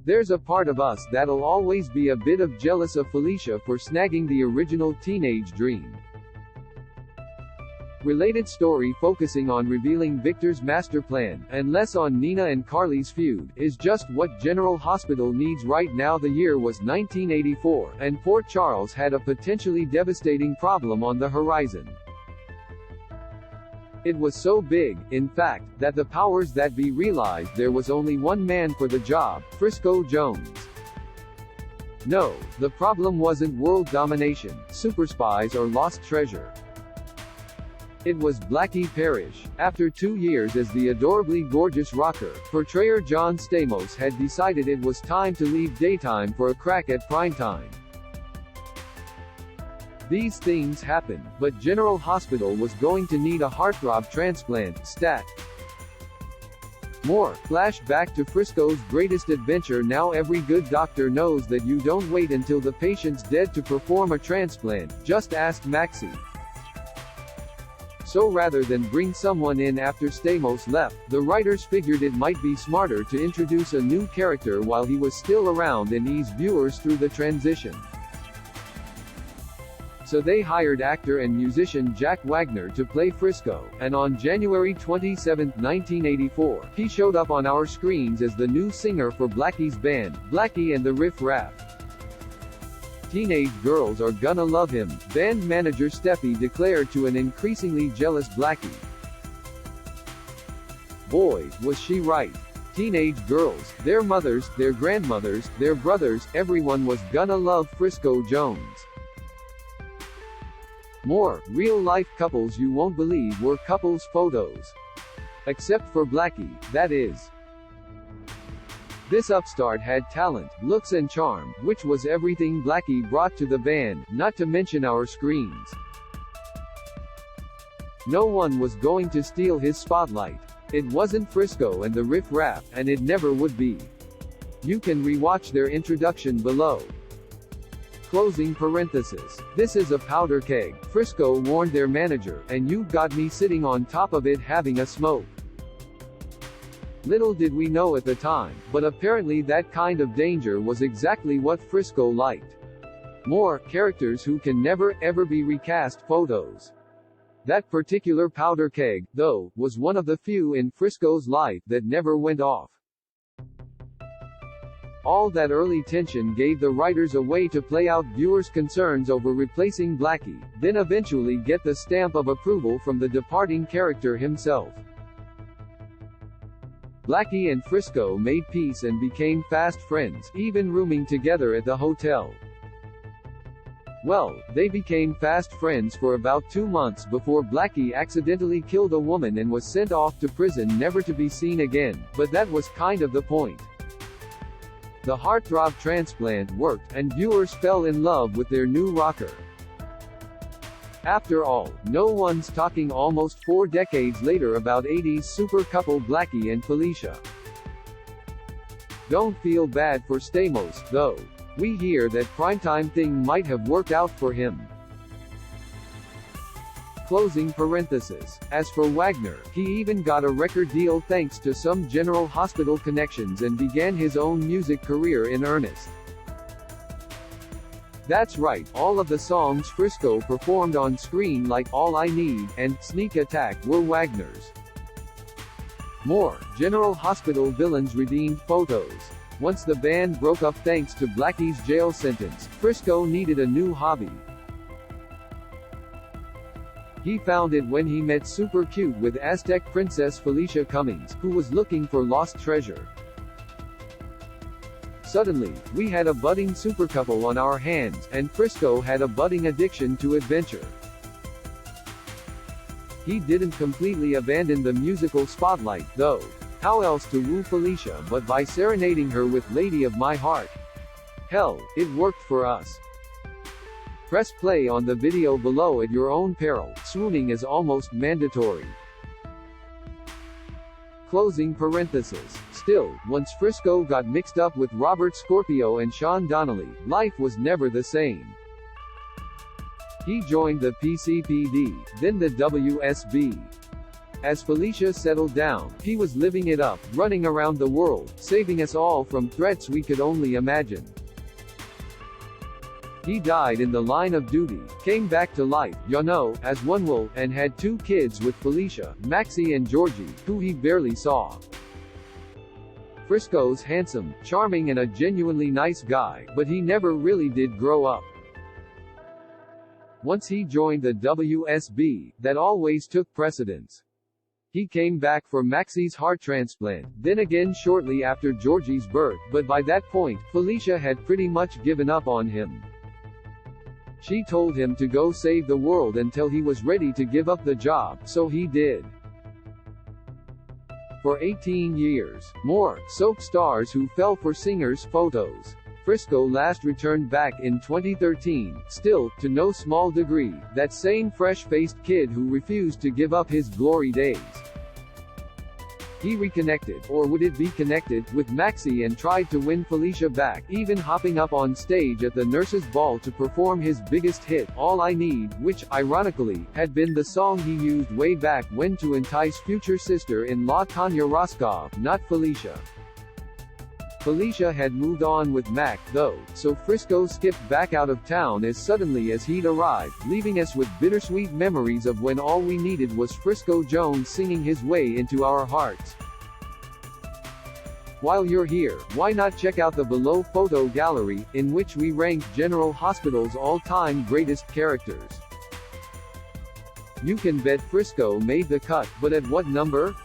There's a part of us that'll always be a bit of jealous of Felicia for snagging the original teenage dream. Related story focusing on revealing Victor's master plan, and less on Nina and Carly's feud, is just what General Hospital needs right now. The year was 1984, and Port Charles had a potentially devastating problem on the horizon. It was so big, in fact, that the powers that be realized there was only one man for the job: Frisco Jones. No, the problem wasn't world domination, super spies, or lost treasure. It was Blackie Parrish. After 2 years as the adorably gorgeous rocker, portrayer John Stamos had decided it was time to leave daytime for a crack at primetime. These things happened, but General Hospital was going to need a heartthrob transplant, stat. More, flashed back to Frisco's greatest adventure. Now every good doctor knows that you don't wait until the patient's dead to perform a transplant, just ask Maxie. So rather than bring someone in after Stamos left, the writers figured it might be smarter to introduce a new character while he was still around and ease viewers through the transition. So they hired actor and musician Jack Wagner to play Frisco, and on January 27, 1984, he showed up on our screens as the new singer for Blackie's band, Blackie and the Riff Raff. Teenage girls are gonna love him, band manager Steffi declared to an increasingly jealous Blackie. Boy, was she right. Teenage girls, their mothers, their grandmothers, their brothers, everyone was gonna love Frisco Jones. More, real-life couples you won't believe were couples photos. Except for Blackie, that is. This upstart had talent, looks and charm, which was everything Blackie brought to the band, not to mention our screens. No one was going to steal his spotlight. It wasn't Frisco and the Riff Raff, and it never would be. You can rewatch their introduction below. Closing parenthesis. This is a powder keg, Frisco warned their manager, and you've got me sitting on top of it having a smoke. Little did we know at the time, but apparently that kind of danger was exactly what Frisco liked. More, characters who can never, ever be recast photos. That particular powder keg, though, was one of the few in Frisco's life that never went off. All that early tension gave the writers a way to play out viewers' concerns over replacing Blackie, then eventually get the stamp of approval from the departing character himself. Blackie and Frisco made peace and became fast friends, even rooming together at the hotel. Well, they became fast friends for about 2 months before Blackie accidentally killed a woman and was sent off to prison never to be seen again, but that was kind of the point. The heartthrob transplant worked, and viewers fell in love with their new rocker. After all, no one's talking almost 4 decades later about 80s super couple Blackie and Felicia. Don't feel bad for Stamos, though. We hear that primetime thing might have worked out for him. Closing parenthesis. As for Wagner, he even got a record deal thanks to some General Hospital connections and began his own music career in earnest. That's right, all of the songs Frisco performed on screen like All I Need and Sneak Attack were Wagner's. More, General Hospital villains redeemed photos. Once the band broke up thanks to Blackie's jail sentence, Frisco needed a new hobby. He found it when he met super cute with Aztec princess Felicia Cummings, who was looking for lost treasure. Suddenly, we had a budding super couple on our hands, and Frisco had a budding addiction to adventure. He didn't completely abandon the musical spotlight, though. How else to woo Felicia but by serenading her with Lady of My Heart? Hell, it worked for us. Press play on the video below at your own peril, swooning is almost mandatory. Closing parenthesis. Still, once Frisco got mixed up with Robert Scorpio and Sean Donnelly, life was never the same. He joined the PCPD, then the WSB. As Felicia settled down, he was living it up, running around the world, saving us all from threats we could only imagine. He died in the line of duty, came back to life, as one will, and had 2 kids with Felicia, Maxie and Georgie, who he barely saw. Frisco's handsome, charming and a genuinely nice guy, but he never really did grow up. Once he joined the WSB, that always took precedence. He came back for Maxie's heart transplant, then again shortly after Georgie's birth, but by that point, Felicia had pretty much given up on him. She told him to go save the world until he was ready to give up the job, so he did. For 18 years, more, soap stars who fell for singers' photos. Frisco last returned back in 2013, still, to no small degree, that same fresh-faced kid who refused to give up his glory days. He reconnected, or would it be connected, with Maxie and tried to win Felicia back, even hopping up on stage at the Nurses' Ball to perform his biggest hit, All I Need, which, ironically, had been the song he used way back when to entice future sister-in-law Tanya Roscoff, not Felicia. Felicia had moved on with Mac, though, so Frisco skipped back out of town as suddenly as he'd arrived, leaving us with bittersweet memories of when all we needed was Frisco Jones singing his way into our hearts. While you're here, why not check out the below photo gallery, in which we ranked General Hospital's all-time greatest characters. You can bet Frisco made the cut, but at what number?